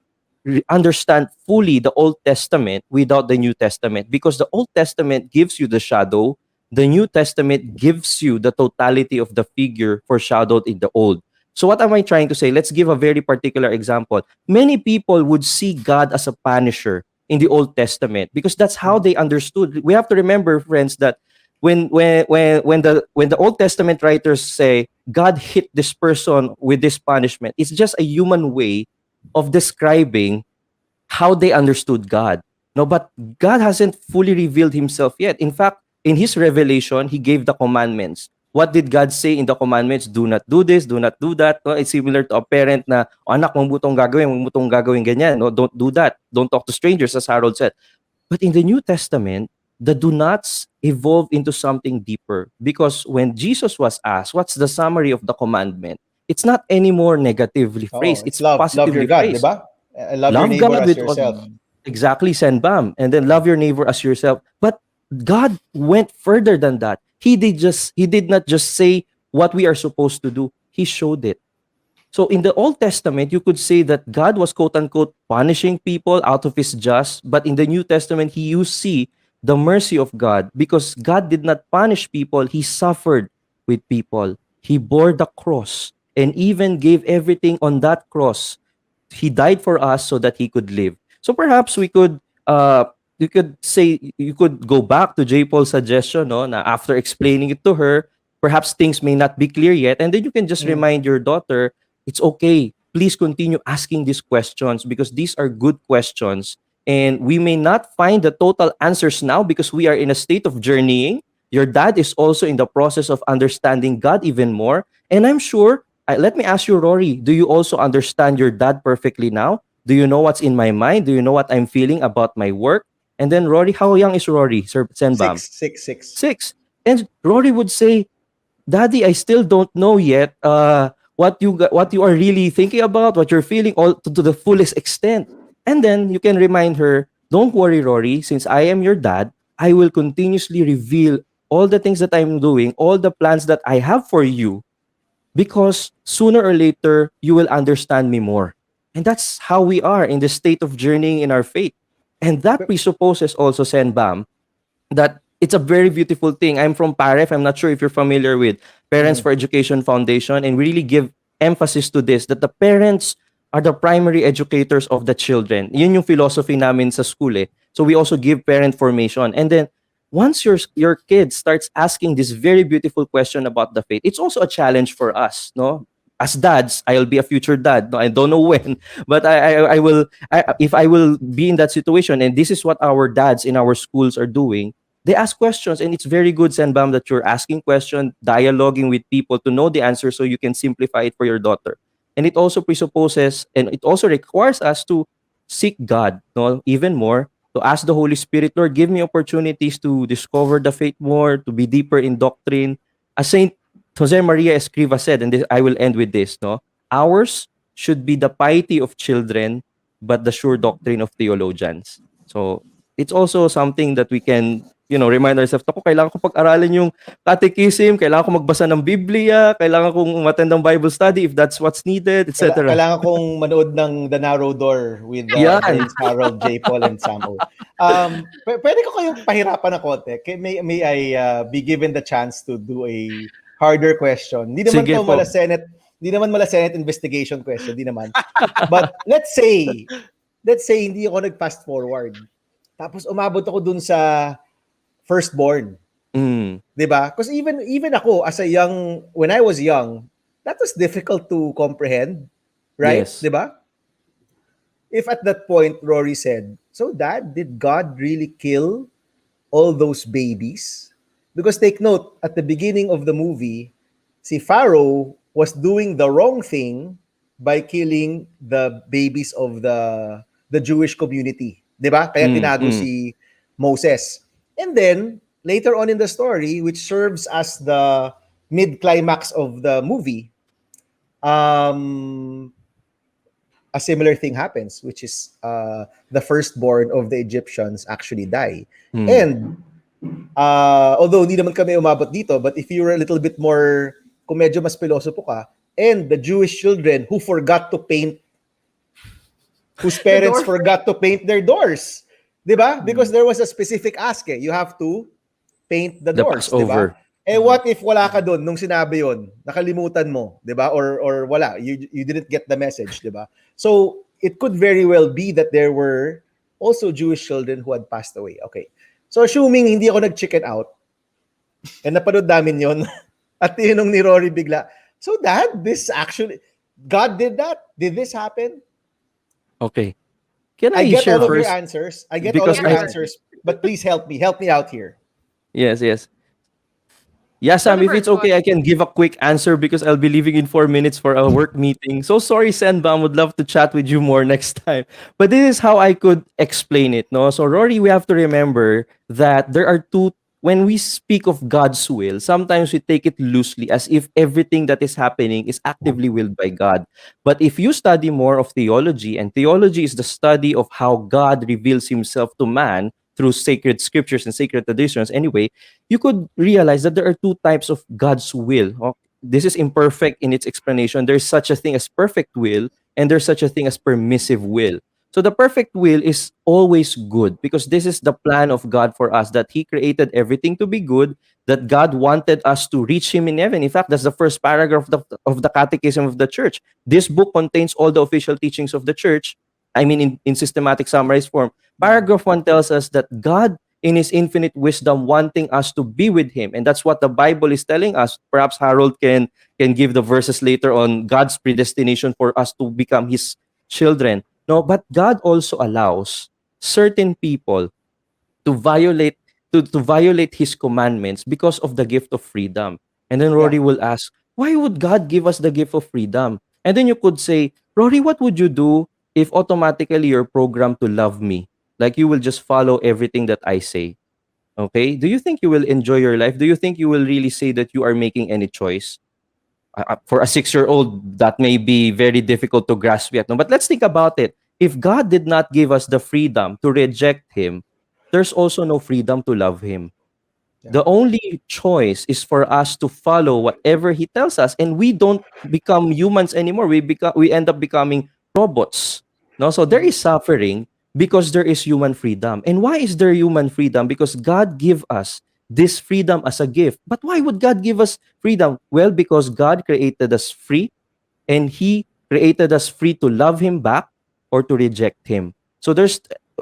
understand fully the Old Testament without the New Testament, because the Old Testament gives you the shadow, the New Testament gives you the totality of the figure foreshadowed in the Old. So what am I trying to say? Let's give a very particular example. Many people would see God as a punisher in the Old Testament because that's how they understood. We have to remember, friends, that when the Old Testament writers say God hit this person with this punishment, it's just a human way of describing how they understood God. No, but God hasn't fully revealed himself yet. In fact, in his revelation, he gave the commandments. What did God say in the commandments? Do not do this, do not do that. No, it's similar to a parent na, "Oh, anak, wag mo tong gagawin, wag mo tong gagawin ganyan. No, don't do that. Don't talk to strangers," as Harold said. But in the New Testament, the do nots evolve into something deeper, because when Jesus was asked, what's the summary of the commandment? It's not anymore negatively Oh, phrased. it's It's love your positively God, di phrased. ba? Love your Love neighbor God as with all, yourself. exactly, send Bam, and then love your neighbor as yourself. But God went further than that. He did not just say what we are supposed to do. He showed it. So in the Old Testament, you could say that God was quote unquote punishing people out of his just, but in the New Testament, you see the mercy of God, because God did not punish people, he suffered with people. He bore the cross and even gave everything on that cross. He died for us so that he could live. So perhaps you could say, you could go back to J. Paul's suggestion, no, na after explaining it to her, perhaps things may not be clear yet, and then you can just Mm. remind your daughter, it's okay. Please continue asking these questions, because these are good questions. And we may not find the total answers now because we are in a state of journeying. Your dad is also in the process of understanding God even more. And I'm sure, let me ask you, Rory, do you also understand your dad perfectly now? Do you know what's in my mind? Do you know what I'm feeling about my work? And then Rory, how young is Rory, Sir Senbam? Six. 6. And Rory would say, Daddy, I still don't know yet what you are really thinking about, what you're feeling, all to the fullest extent. And then you can remind her, don't worry, Rory, since I am your dad, I will continuously reveal all the things that I'm doing, all the plans that I have for you, because sooner or later you will understand me more. And that's how we are in the state of journeying in our faith. And that presupposes also, Senbam, that it's a very beautiful thing. I'm from PAREF. I'm not sure if you're familiar with Parents Mm. for Education Foundation, and we really give emphasis to this, that the parents are the primary educators of the children. Yun yung philosophy namin sa school eh. So we also give parent formation. And then once your kid starts asking this very beautiful question about the faith, it's also a challenge for us, no? As dads, I'll be a future dad. No, I don't know when, but I will. If I will be in that situation, and this is what our dads in our schools are doing, they ask questions, and it's very good, Senbam, that you're asking questions, dialoguing with people to know the answer so you can simplify it for your daughter. And it also presupposes, and it also requires us to seek God, no, even more, to ask the Holy Spirit, Lord, give me opportunities to discover the faith more, to be deeper in doctrine. As Saint Jose Maria Escriva said, and I will end with this, no, ours should be the piety of children, but the sure doctrine of theologians. So it's also something that we can, remind ourselves, ako, kailangan ko pag-aralan yung catechism, kailangan ko magbasa ng Biblia, kailangan kong umattend ng Bible study if that's what's needed, etc. Kailangan kong manood ng The Narrow Door with Yan. Bernz, Harold, JPaul, and Sam O. Pwede ko kayong pahirapan ng konti. May I be given the chance to do a harder question? Sige po. Hindi naman mala Senate investigation question, hindi naman. But let's say hindi ako nag-fast forward. Tapos umabot ako dun sa firstborn. Mm. 'Di ba? Because even ako when I was young, that was difficult to comprehend, right? Yes. 'Di ba? If at that point Rory said, "So Dad, did God really kill all those babies? Because take note, at the beginning of the movie, si Pharaoh was doing the wrong thing by killing the babies of the Jewish community. 'Di ba? Kaya tinago si Moses. And then, later on in the story, which serves as the mid-climax of the movie, um, a similar thing happens, which is the firstborn of the Egyptians actually die. And although hindi naman kami umabot dito, but if you're a little bit more, kung medyo mas pilosopo ka, and the Jewish children who forgot to paint, whose parents forgot to paint their doors. Diba? Because there was a specific ask You have to paint the doors. Diba? What if wala ka doon nung sinabi yon? Nakalimutan mo. Diba? Or wala. You didn't get the message. Diba? So, it could very well be that there were also Jewish children who had passed away. Okay. So, assuming hindi ako nag-chicken out, and napanood namin yon, at yun ni Rory bigla, so Dad, this actually, God did that? Did this happen? Okay. Can I get share all of first? your answers. I get all of your answers, but please help me. Help me out here. Yes. Yeah, Sam, if it's okay, I can give a quick answer because I'll be leaving in 4 minutes for a work meeting. So sorry, Senbam, would love to chat with you more next time. But this is how I could explain it. No, so Rory, we have to remember that there are two. When we speak of God's will, sometimes we take it loosely as if everything that is happening is actively willed by God. But if you study more of theology, and theology is the study of how God reveals himself to man through sacred scriptures and sacred traditions, anyway, you could realize that there are two types of God's will. This is imperfect in its explanation. There's such a thing as perfect will, and there's such a thing as permissive will. So the perfect will is always good because this is the plan of God for us, that he created everything to be good, that God wanted us to reach him in heaven. In fact, that's the first paragraph of the Catechism of the Church. This book contains all the official teachings of the Church, I mean in systematic summarized form. Paragraph 1 tells us that God, in his infinite wisdom, wanting us to be with him. And that's what the Bible is telling us. Perhaps Harold can give the verses later on God's predestination for us to become his children. No, but God also allows certain people to violate his commandments because of the gift of freedom. And then Rory will ask, why would God give us the gift of freedom? And then you could say, Rory, what would you do if automatically you're programmed to love me? Like you will just follow everything that I say. Okay? Do you think you will enjoy your life? Do you think you will really say that you are making any choice? For a 6-year-old, that may be very difficult to grasp yet. No? But let's think about it. If God did not give us the freedom to reject him, there's also no freedom to love him. Yeah. The only choice is for us to follow whatever he tells us, and we don't become humans anymore. We end up becoming robots. No, so there is suffering because there is human freedom. And why is there human freedom? Because God gave us this freedom as a gift. But why would God give us freedom? Well, because God created us free, and he created us free to love him back or to reject him. So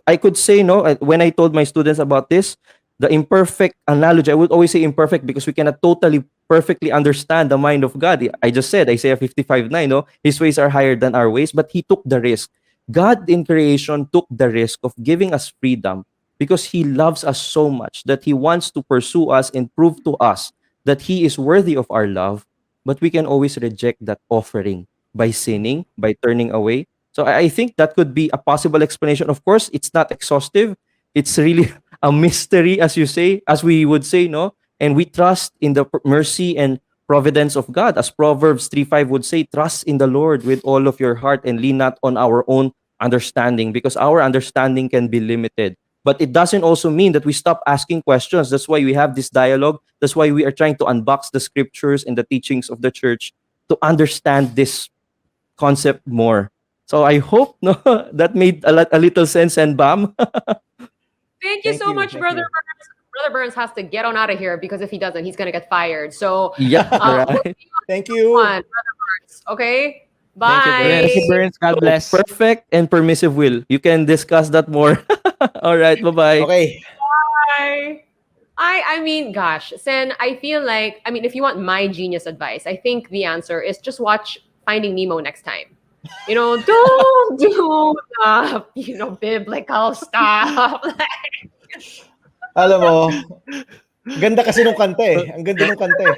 I could say, when I told my students about this, the imperfect analogy, I would always say imperfect because we cannot totally perfectly understand the mind of God. I just said, Isaiah 55:9, his ways are higher than our ways, but he took the risk. God in creation took the risk of giving us freedom because he loves us so much that he wants to pursue us and prove to us that he is worthy of our love, but we can always reject that offering by sinning, by turning away. So I think that could be a possible explanation. Of course, it's not exhaustive. It's really a mystery, as we would say, no? And we trust in the mercy and providence of God. As Proverbs 3:5 would say, trust in the Lord with all of your heart and lean not on our own understanding, because our understanding can be limited. But it doesn't also mean that we stop asking questions. That's why we have this dialogue. That's why we are trying to unbox the scriptures and the teachings of the church to understand this concept more. So I hope that made a little sense, and Bam. Thank you so much, Brother Bernz. Brother Bernz has to get on out of here because if he doesn't, he's going to get fired. So, yeah, right. Thank you. Brother Bernz. Okay? Bye. Thank you, Bernz. God bless. Perfect and permissive will. You can discuss that more. All right. Bye-bye. Okay. Bye. I mean, gosh, Sen, I feel like, if you want my genius advice, I think the answer is just watch Finding Nemo next time. Don't do biblical stuff. Alam mo, ganda kasi nung kanta eh. Ang ganda nung kanta eh.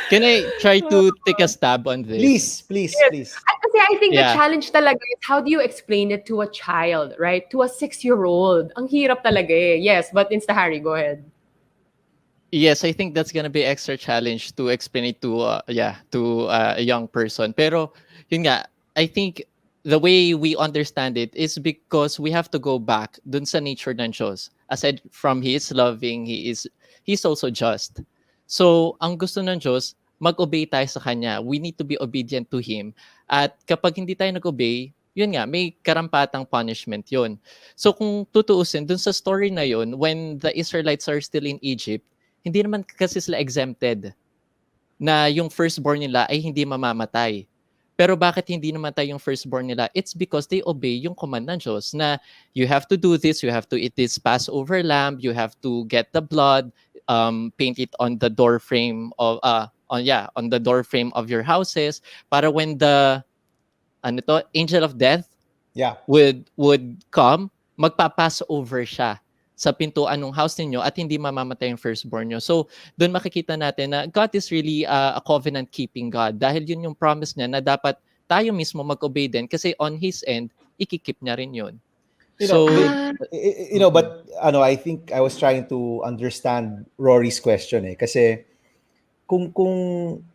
Can I try to take a stab on this? Please. Kasi I think the Yeah. challenge talaga is how do you explain it to a child, right? To a 6-year-old. Ang hirap talaga eh. Yes, but Insta-Harry, go ahead. Yes, I think that's gonna be extra challenge to explain it to a young person. Pero yun nga, I think the way we understand it is because we have to go back dun sa nature ng Diyos. Aside from He is loving, He's also just. So, ang gusto ng Diyos, mag-obey tayo sa Kanya. We need to be obedient to Him. At kapag hindi tayo nag-obey, yun nga, may karampatang punishment yun. So, kung tutuusin, dun sa story na yun, when the Israelites are still in Egypt, hindi naman kasi sila exempted na yung firstborn nila ay hindi mamamatay. Pero bakit hindi namatay yung firstborn nila? It's because they obey yung command ng Diyos na you have to do this, you have to eat this Passover lamb, you have to get the blood, paint it on the door frame of on the door frame of your houses para when the angel of death would come, magpa-pass over siya sa pintuan ng house ninyo at hindi mamamatay yung firstborn nyo. So, doon makikita natin na God is really a covenant-keeping God dahil yun yung promise niya na dapat tayo mismo mag-obey din kasi on His end, ikikip niya rin yun. But I think I was trying to understand Rory's question eh. Kasi kung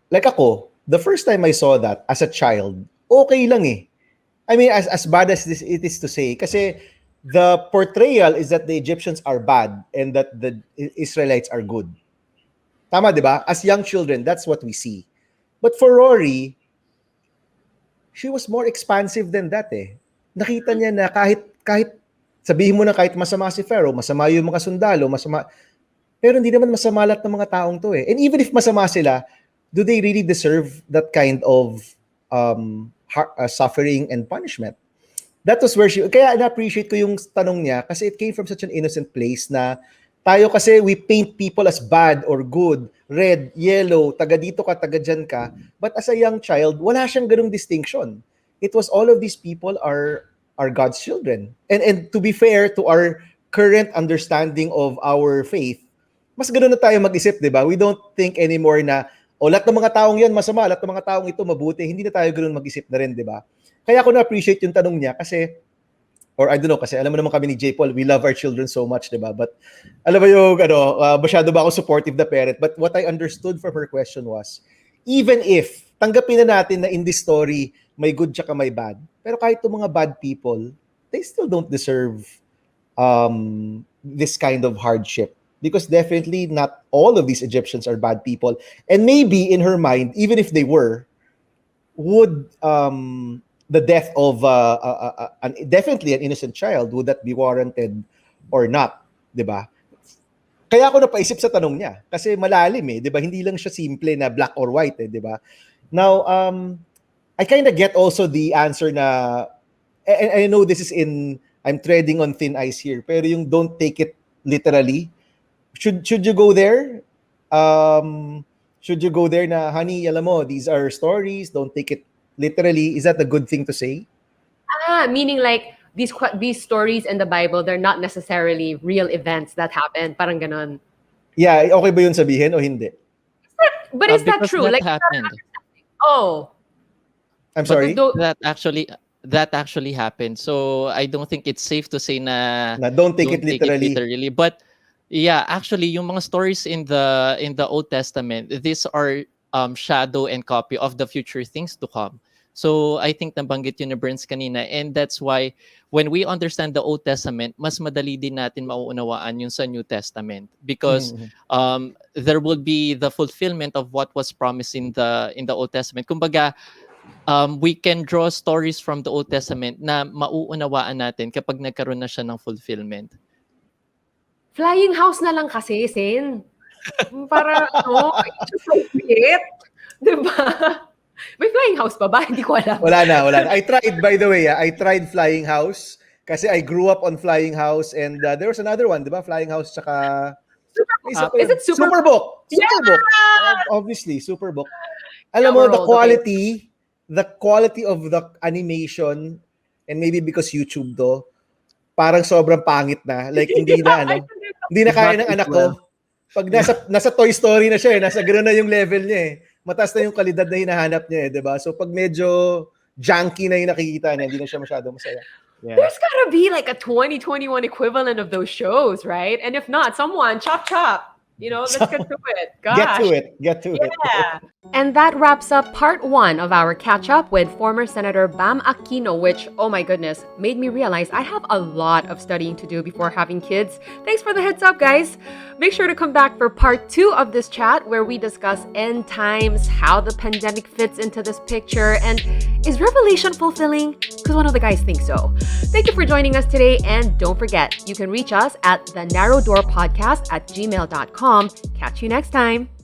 like ako, the first time I saw that as a child, okay lang eh. I mean, as bad as it is to say, kasi the portrayal is that the Egyptians are bad and that the Israelites are good. Tama, di ba? As young children, that's what we see. But for Rory, she was more expansive than that eh. Nakita niya na kahit sabihin mo na kahit masama si Pharaoh, masama yung mga sundalo, masama, pero hindi naman masama lahat ng mga taong to eh. And even if masama sila, do they really deserve that kind of suffering and punishment? That was where kaya na-appreciate ko yung tanong niya kasi it came from such an innocent place na tayo kasi we paint people as bad or good, red, yellow, taga dito ka, taga dyan ka. But as a young child, wala siyang ganung distinction. It was all of these people are God's children. And to be fair to our current understanding of our faith, mas ganoon na tayo mag-isip, di ba? We don't think anymore na, lahat ng mga taong yan masama, lahat ng mga taong ito mabuti. Hindi na tayo ganoon mag-isip na rin, di ba? Kaya ako na-appreciate yung tanong niya kasi, or I don't know, kasi alam mo naman kami ni JPaul, we love our children so much, di ba? But alam mo yung, masyado ba ako supportive na parent? But what I understood from her question was, even if, tanggapin na natin na in this story, may good tsaka may bad, pero kahit itong mga bad people, they still don't deserve this kind of hardship. Because definitely not all of these Egyptians are bad people. And maybe in her mind, even if they were, would the death of definitely an innocent child, would that be warranted or not? Diba? Kaya ako napaisip sa tanong niya. Kasi malalim eh. Diba? Hindi lang siya simple na black or white eh. Diba? Now, I kind of get also the answer na, and I know this is I'm treading on thin ice here, pero yung don't take it literally. Should you go there? Should you go there na, honey, alam mo, these are stories, don't take it literally? Is that a good thing to say? Meaning like these stories in the Bible, they're not necessarily real events that happen. Parang ganon. Yeah, okay ba yun sabihin o hindi? But is that true? That like happened. I'm sorry? That actually happened. So I don't think it's safe to say na Don't take it literally. But yeah, actually, yung mga stories in the Old Testament, these are shadow and copy of the future things to come. So I think nabanggit yun ni Bernz kanina, and that's why when we understand the Old Testament, mas madali din natin mauunawaan yung sa New Testament because there will be the fulfillment of what was promised in the Old Testament. Kumbaga, we can draw stories from the Old Testament na mauunawaan natin kapag nagkaroon na siya ng fulfillment. Flying house na lang kasi, Sen. Para, it's so weird. Diba? May flying house pa ba? Hindi ko alam. Wala na. I tried, by the way, I tried flying house kasi I grew up on flying house and there was another one, diba? Flying house tsaka... Is it Superbook? Yeah! Superbook. Obviously, Superbook. Alam mo, the quality of the animation, and maybe because YouTube parang sobrang pangit na. Like, hindi na, Hindi na kaya But ng anak well. ko. Pag nasa Toy Story na siya, nasa gano'n na yung level niya eh. Mataas na yung kalidad na hinahanap niya eh, 'di ba? So pag medyo junky na yung nakikita niya, hindi na siya masyado masaya. Yeah. There's gotta be like a 2021 equivalent of those shows, right? And if not, someone chop. Let's get to it. Gosh. Get to it. Yeah. And that wraps up part 1 of our catch up with former Senator Bam Aquino, which, oh my goodness, made me realize I have a lot of studying to do before having kids. Thanks for the heads up, guys. Make sure to come back for part 2 of this chat where we discuss end times, how the pandemic fits into this picture, and is Revelation fulfilling? Because one of the guys thinks so. Thank you for joining us today, and don't forget, you can reach us at the narrow door podcast at gmail.com. Catch you next time.